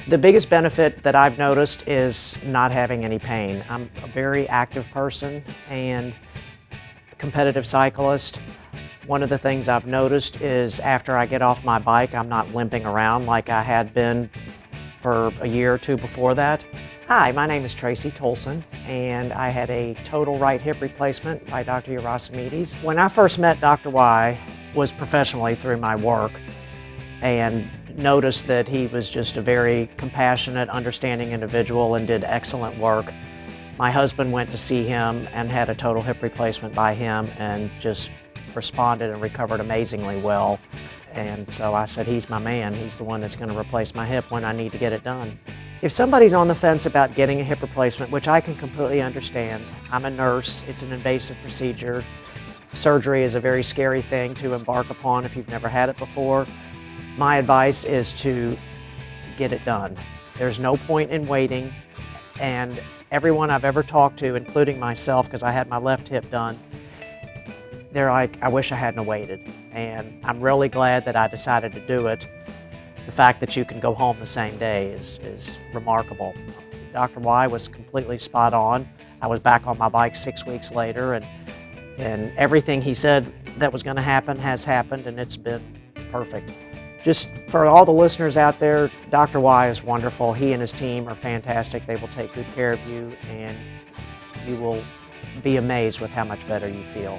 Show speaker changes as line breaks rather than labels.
The biggest benefit that I've noticed is not having any pain. I'm a very active person and competitive cyclist. One of the things I've noticed is after I get off my bike, I'm not limping around like I had been for a year or two before that. Hi, my name is Tracy and I had a total right hip replacement by Dr. Yerasimides. When I first met Dr. Y was professionally through my work and noticed that he was just a very compassionate, understanding individual and did excellent work. My husband went to see him and had a total hip replacement by him and just responded and recovered amazingly well. And so I said, he's my man. He's the one that's going to replace my hip when I need to get it done. If somebody's on the fence about getting a hip replacement, which I can completely understand, I'm a nurse, it's an invasive procedure. Surgery is a very scary thing to embark upon if you've never had it before. My advice is to get it done. There's no point in waiting, and everyone I've ever talked to, including myself, because I had my left hip done, they're like, I wish I hadn't waited. And I'm really glad that I decided to do it. The fact that you can go home the same day is remarkable. Dr. Y was completely spot on. I was back on my bike 6 weeks later, and everything he said that was going to happen has happened, and it's been perfect. Just for all the listeners out there, Dr. Y is wonderful. He and his team are fantastic. They will take good care of you, and you will be amazed with how much better you feel.